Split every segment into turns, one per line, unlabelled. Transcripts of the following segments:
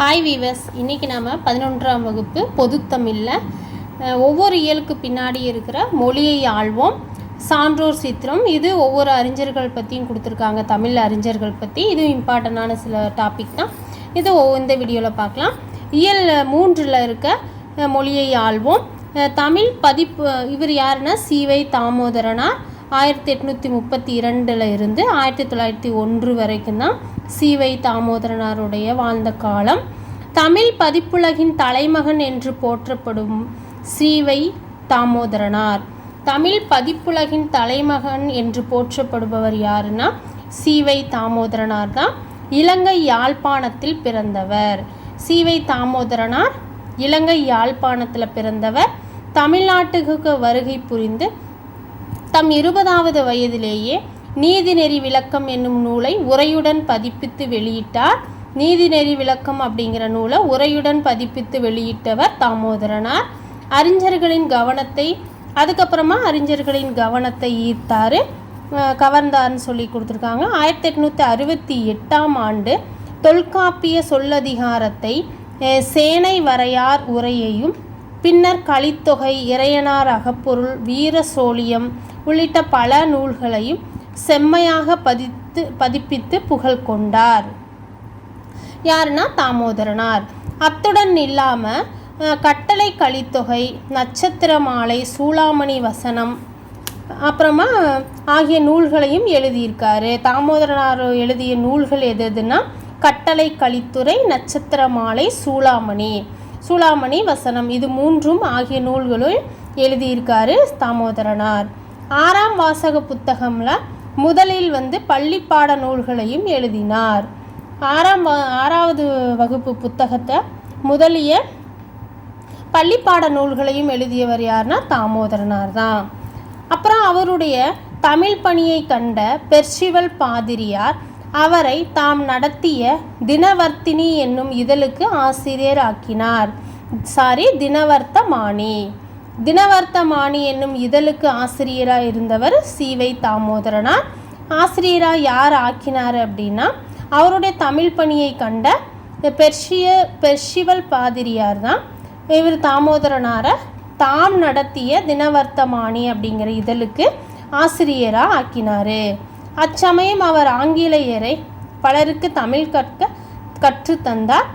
Hi viewers, இன்றைக்கி நாம் 11ஆம் வகுப்பு பொதுத்தமிழில் ஒவ்வொரு இயலுக்கு பின்னாடி இருக்கிற மொழியை ஆள்வோம் சான்றோர் சித்திரம். இது ஒவ்வொரு அறிஞர்கள் பற்றியும் கொடுத்துருக்காங்க, தமிழ் அறிஞர்கள் பற்றி. இது இம்பார்ட்டண்டான சில டாபிக் தான். இது இந்த வீடியோவில் பார்க்கலாம். இயல் 3ல் இருக்க மொழியை ஆள்வோம் தமிழ் பதிப்பு. இவர் யாருன்னா சி.வை. தாமோதரனார். 1832 இருந்து 1901 வரைக்கும் தான் சி.வை. தாமோதரனாருடைய வாழ்ந்த காலம். தமிழ் பதிப்புலகின் தலைமகன் என்று போற்றப்படும் சி.வை. தாமோதரனார். தமிழ் பதிப்புலகின் தலைமகன் என்று போற்றப்படுபவர் யாருன்னா சி.வை. தாமோதரனார் தான். இலங்கை யாழ்ப்பாணத்தில் பிறந்தவர். சி.வை. தாமோதரனார் இலங்கை யாழ்ப்பாணத்தில் பிறந்தவர். தமிழ்நாட்டுக்கு வருகை புரிந்து தம் 20வது வயதிலேயே நீதிநெறி விளக்கம் என்னும் நூலை உரையுடன் பதிப்பித்து வெளியிட்டார். நீதிநெறி விளக்கம் அப்படிங்கிற நூலை உரையுடன் பதிப்பித்து வெளியிட்டவர் தாமோதரனார். அறிஞர்களின் கவனத்தை ஈர்த்தார், கவர்ந்தார்னு சொல்லி கொடுத்துருக்காங்க. 1868ஆம் ஆண்டு தொல்காப்பிய சொல்லதிகாரத்தை, சேனை வரையார் உரையையும், பின்னர் கலித்தொகை, இறையனார் அகப்பொருள், வீர சோழியம் உள்ளிட்ட பல நூல்களையும் செம்மையாக பதிப்பித்து புகழ் கொண்டார். யாருன்னா தாமோதரனார். அத்துடன் இல்லாமல் கட்டளை, கலித்தொகை, நட்சத்திர மாலை, சூளாமணி வசனம் அப்புறமா ஆகிய நூல்களையும் எழுதியிருக்காரு. தாமோதரனார் எழுதிய நூல்கள் எதுன்னா கட்டளை, கலித்துறை, நட்சத்திர மாலை, சூளாமணி வசனம், இது 3 ஆகிய நூல்களும் எழுதியிருக்காரு தாமோதரனார். 6ஆம் வாசக புத்தகம்ல முதலில் பள்ளிப்பாட நூல்களையும் எழுதினார். 6வது வகுப்பு புத்தகத்தை முதலிய பள்ளிப்பாட நூல்களையும் எழுதியவர் யாருன்னா தாமோதரனார் தான். அப்புறம் அவருடைய தமிழ் பணியை கண்ட பெர்சிவல் பாதிரியார் அவரை தாம் நடத்திய தினவர்த்தினி என்னும் இதழுக்கு ஆசிரியர் ஆக்கினார். தினவர்த்தமானி என்னும் இதழுக்கு ஆசிரியராக இருந்தவர் சி.வை. தாமோதரனார். ஆசிரியராக யார் ஆக்கினார் அப்படின்னா அவருடைய தமிழ் பணியை கண்ட பெர்சிவல் பாதிரியார் தான். இவர் தாமோதரனாரை தாம் நடத்திய தினவர்த்தமானி அப்படிங்கிற இதழுக்கு ஆசிரியராக ஆக்கினார். அச்சமயம் அவர் ஆங்கிலேயரை பலருக்கு தமிழ் கற்றுத்தந்தார்.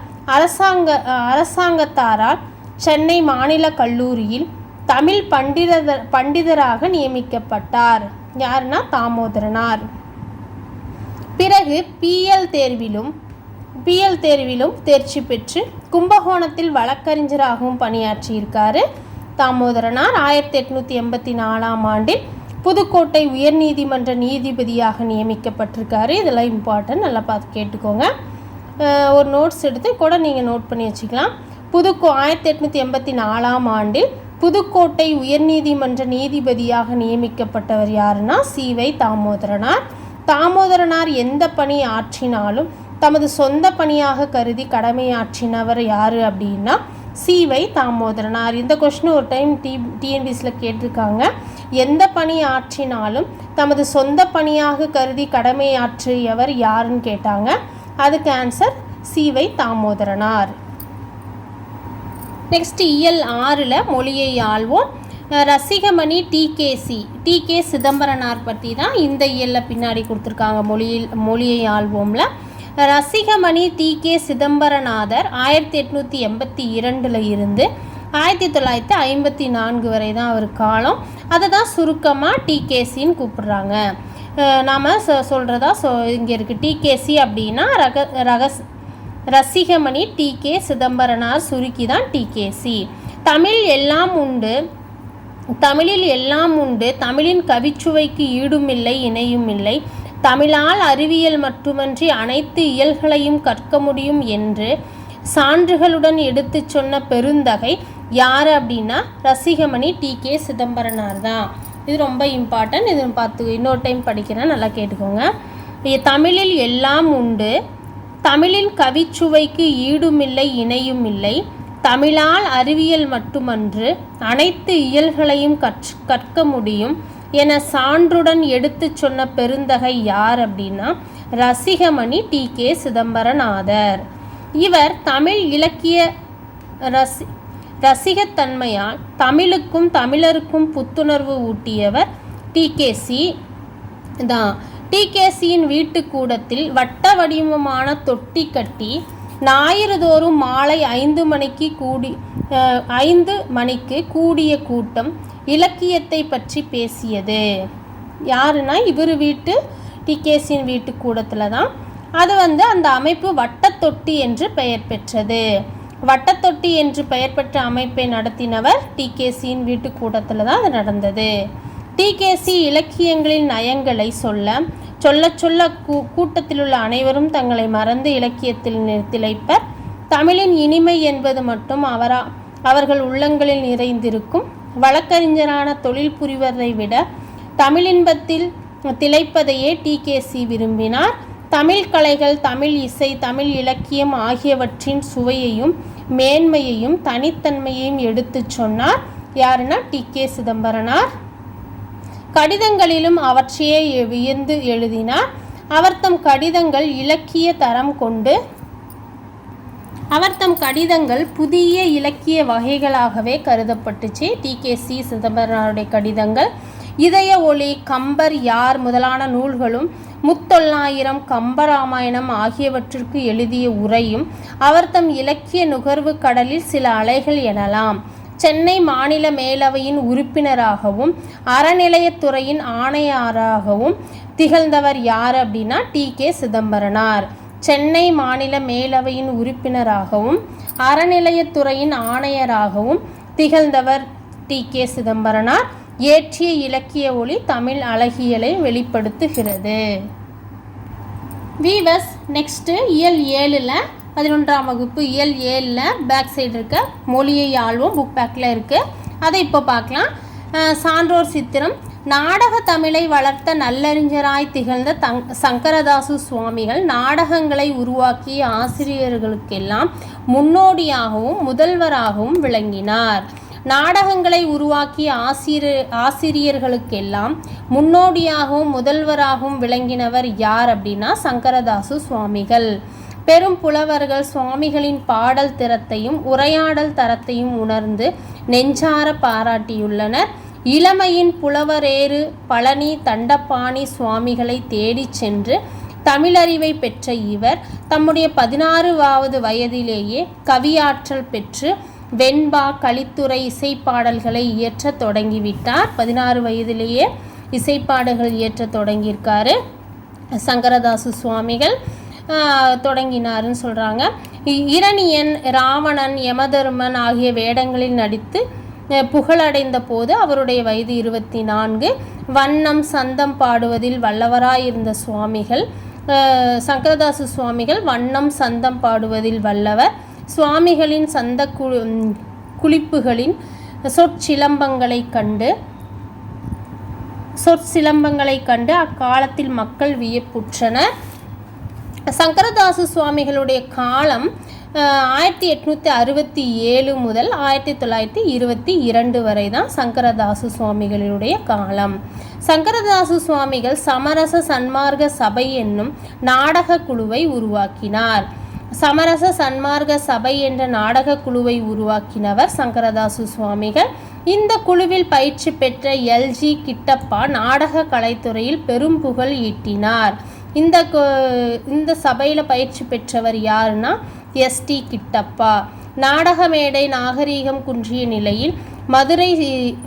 அரசாங்கத்தாரால் சென்னை மாநில கல்லூரியில் தமிழ் பண்டிதராக நியமிக்கப்பட்டார். யாருன்னா தாமோதரனார். பிறகு பிஎல் தேர்விலும் தேர்ச்சி பெற்று கும்பகோணத்தில் வழக்கறிஞராகவும் பணியாற்றியிருக்காரு தாமோதரனார். 1884ஆம் ஆண்டில் புதுக்கோட்டை உயர்நீதிமன்ற நீதிபதியாக நியமிக்கப்பட்டிருக்காரு. இதெல்லாம் இம்பார்ட்டன்ட், நல்லா பார்த்து கேட்டுக்கோங்க. ஒரு நோட்ஸ் எடுத்து கூட நீங்கள் நோட் பண்ணி வச்சுக்கலாம். 1884ஆம் ஆண்டில் புதுக்கோட்டை உயர்நீதிமன்ற நீதிபதியாக நியமிக்கப்பட்டவர் யாருன்னா சி.வை. தாமோதரனார். தாமோதரனார் எந்த பணி ஆற்றினாலும் தமது சொந்த பணியாக கருதி கடமையாற்றினவர் யார் அப்படின்னா சி.வை. தாமோதரனார். இந்த கொஸ்டின் ஒரு டைம் டிஎன்பிஎஸ்சியில் கேட்டிருக்காங்க. எந்த பணி ஆற்றினாலும் தமது சொந்த பணியாக கருதி கடமையாற்றியவர் யாருன்னு கேட்டாங்க. அதுக்கு ஆன்சர் சி.வை. தாமோதரனார். நெக்ஸ்ட் இயல் 6ல் மொழியை ஆள்வோம். ரசிகமணி டி.கே. சிதம்பரனார் பற்றி தான் இந்த இயலில் பின்னாடி கொடுத்துருக்காங்க. மொழியை ஆள்வோம்ல ரசிகமணி டி.கே. சிதம்பரநாதர் 1882 இருந்து 1954 வரை தான் அவர் காலம். அதை தான் சுருக்கமாக டிகேசின்னு கூப்பிடுறாங்க. நாம் சொல்கிறதா இங்கே இருக்குது. டிகேசி அப்படின்னா ரசிகமணி டி.கே. சிதம்பரனார், சுருக்கி தான் டிகேசி. தமிழில் எல்லாம் உண்டு, தமிழின் கவிச்சுவைக்கு ஈடுமில்லை, இணையுமில்லை, தமிழால் அறிவியல் மட்டுமன்றி அனைத்து இயல்களையும் கற்க முடியும் என்று சான்றுகளுடன் எடுத்து சொன்ன பெருந்தகை யார் அப்படின்னா ரசிகமணி டி.கே. சிதம்பரனார் தான். இது ரொம்ப இம்பார்ட்டன்ட். இது பார்த்து இன்னொரு டைம் படிக்கிறேன், நல்லா கேட்டுக்கோங்க. தமிழில் எல்லாம் உண்டு, தமிழின் கவிச்சுவைக்கு ஈடுமில்லை, இணையும் இல்லை, தமிழால் அறிவியல் மட்டுமன்று அனைத்து இயல்களையும் கற்க முடியும் என சான்றுடன் எடுத்து சொன்ன பெருந்தகை யார் அப்படின்னா ரசிகமணி டி.கே. சிதம்பரநாதர். இவர் தமிழ் இலக்கிய ரசிகத்தன்மையால் தமிழுக்கும் தமிழருக்கும் புத்துணர்வு ஊட்டியவர் டிகேசி தான். டிகேசியின் வீட்டுக்கூடத்தில் வட்ட வடிவமான தொட்டி கட்டி ஞாயிறுதோறும் மாலை 5 மணிக்கு கூடிய கூட்டம் இலக்கியத்தை பற்றி பேசியது. யாருன்னா இவர் டிகேசியின் வீட்டுக்கூடத்தில் தான். அது அந்த அமைப்பு வட்டத்தொட்டி என்று பெயர் பெற்றது. வட்டத்தொட்டி என்று பெயர் பெற்ற அமைப்பை நடத்தினவர் டிகேசியின் வீட்டுக்கூடத்தில் தான் அது நடந்தது. டிகேசி இலக்கியங்களின் நயங்களை சொல்ல கூட்டத்தில் உள்ள அனைவரும் தங்களை மறந்து இலக்கியத்தில் திளைப்பர். தமிழின் இனிமை என்பது மட்டும் அவர்கள் உள்ளங்களில் நிறைந்திருக்கும். வழக்கறிஞரான தொழில் புரிவதை விட தமிழின்பத்தில் திளைப்பதையே டிகேசி விரும்பினார். தமிழ் கலைகள், தமிழ் இசை, தமிழ் இலக்கியம் ஆகியவற்றின் சுவையையும் மேன்மையையும் தனித்தன்மையையும் எடுத்து சொன்னார். யாருன்னா டிகே சிதம்பரனார். கடிதங்களிலும் அவற்றையே வியந்து எழுதினார். அவர் தம் கடிதங்கள் புதிய இலக்கிய வகைகளாகவே கருதப்பட்டுச்சு. டிகேசி சிதம்பரனாருடைய கடிதங்கள் இதய ஒளி, கம்பர் யார் முதலான நூல்களும், முத்தொள்ளாயிரம், கம்பராமாயணம் ஆகியவற்றிற்கு எழுதிய உரையும் அவர் தம் இலக்கிய நுகர்வு கடலில் சில அலைகள் எனலாம். சென்னை மாநில மேலவையின் உறுப்பினராகவும் அறநிலையத்துறையின் ஆணையாளராகவும் திகழ்ந்தவர் யார் அப்படின்னா டிகே சிதம்பரனார். சென்னை மாநில மேலவையின் உறுப்பினராகவும் அறநிலையத்துறையின் ஆணையராகவும் திகழ்ந்தவர் டிகே சிதம்பரனார். ஏற்றிய இலக்கிய ஒளி தமிழ் அழகியலை வெளிப்படுத்துகிறது. வீவர்ஸ், நெக்ஸ்ட்டு இயல் 7ல் 11ஆம் வகுப்பு இயல் 7ல் பேக் சைடு இருக்க மொழியை ஆள்வோம் புக் பேக்கில் இருக்குது. அதை இப்போ பார்க்கலாம். சான்றோர் சித்திரம். நாடக தமிழை வளர்த்த நல்லறிஞராய் திகழ்ந்த சங்கரதாசு சுவாமிகள் நாடகங்களை உருவாக்கிய ஆசிரியர்களுக்கெல்லாம் முன்னோடியாகவும் முதல்வராகவும் விளங்கினார். நாடகங்களை உருவாக்கிய ஆசிரியர்களுக்கெல்லாம் முன்னோடியாகவும் முதல்வராகவும் விளங்கினவர் யார் அப்படின்னா சங்கரதாசு சுவாமிகள். பெரும் புலவர்கள் சுவாமிகளின் பாடல் திறத்தையும் உரையாடல் தரத்தையும் உணர்ந்து நெஞ்சார பாராட்டியுள்ளனர். இளமையின் புலவரேறு பழனி தண்டபாணி சுவாமிகளை தேடி சென்று தமிழறிவை பெற்ற இவர் தம்முடைய 16வது வயதிலேயே கவியாற்றல் பெற்று வெண்பா, கலித்துறை இசைப்பாடல்களை இயற்ற தொடங்கிவிட்டார். 16 வயதிலேயே இசைப்பாடல்கள் இயற்ற தொடங்கியிருக்காரு சங்கரதாசு சுவாமிகள். தொடங்கினாருன்னு சொல்கிறாங்க. இரணியன், ராவணன், யமதர்மன் ஆகிய வேடங்களில் நடித்து புகழடைந்த போது அவருடைய வயது 24. வண்ணம் சந்தம் பாடுவதில் வல்லவராயிருந்த சுவாமிகள் சங்கரதாசு சுவாமிகள் வண்ணம் சந்தம் பாடுவதில் வல்லவர். சுவாமிகளின் சந்த குளிப்புகளின் சொற்சிலம்பங்களை கண்டு அக்காலத்தில் மக்கள் வியப்புற்றனர். சங்கரதாசு சுவாமிகளுடைய காலம் 1867 முதல் 1922 வரை தான் சங்கரதாசு சுவாமிகளுடைய காலம். சங்கரதாசு சுவாமிகள் சமரச சன்மார்க்க சபை என்னும் நாடக குழுவை உருவாக்கினார். சமரச சன்மார்க்க சபை என்ற நாடக குழுவை உருவாக்கினவர் சங்கரதாசு சுவாமிகள். இந்த குழுவில் பயிற்சி பெற்ற எல்ஜி கிட்டப்பா நாடக கலைத்துறையில் பெரும் புகழ் ஈட்டினார். இந்த சபையில் பயிற்சி பெற்றவர் யாருன்னா எஸ்டி கிட்டப்பா. நாடக மேடை நாகரீகம் குன்றிய நிலையில்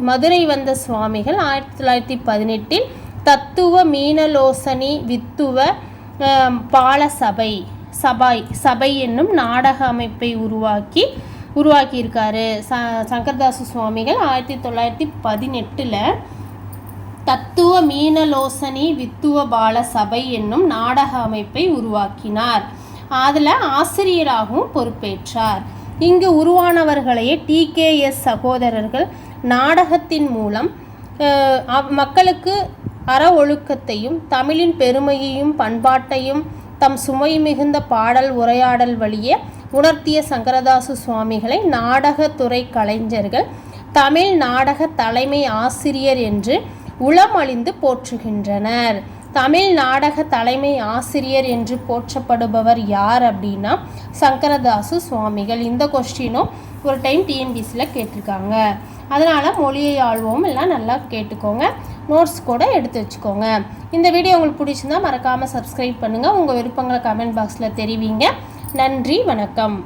மதுரை வந்த சுவாமிகள் 1918 தத்துவ மீனலோசனி வித்துவ பால சபை என்னும் நாடக அமைப்பை உருவாக்கியிருக்காரு. சங்கரதாசு சுவாமிகள் 1918 தத்துவ மீனலோசனி வித்துவ பால சபை என்னும் நாடக அமைப்பை உருவாக்கினார். அதில் ஆசிரியராகவும் பொறுப்பேற்றார். இங்கு உருவானவர்களையே டிகேஎஸ் சகோதரர்கள் நாடகத்தின் மூலம் மக்களுக்கு அற ஒழுக்கத்தையும் தமிழின் பெருமையையும் பண்பாட்டையும் தம் சுமை மிகுந்த பாடல் உரையாடல் வழியே உணர்த்திய சங்கரதாசு சுவாமிகளை நாடகத்துறை கலைஞர்கள் தமிழ் நாடக தலைமை ஆசிரியர் என்று உளமழிந்து போற்றுகின்றனர். தமிழ் நாடக தலைமை ஆசிரியர் என்று போற்றப்படுபவர் யார் அப்படின்னா சங்கரதாசு சுவாமிகள். இந்த கொஸ்டினும் ஒரு டைம் டிஎன்பிசியில் கேட்டிருக்காங்க. அதனால் மொழியை ஆள்வோம் எல்லாம் நல்லா கேட்டுக்கோங்க, நோட்ஸ் கூட எடுத்து வச்சுக்கோங்க. இந்த வீடியோ உங்களுக்கு பிடிச்சிருந்தா மறக்காமல் சப்ஸ்கிரைப் பண்ணுங்கள். உங்கள் விருப்பங்களை கமெண்ட் பாக்ஸில் தெரிவிங்க. நன்றி, வணக்கம்.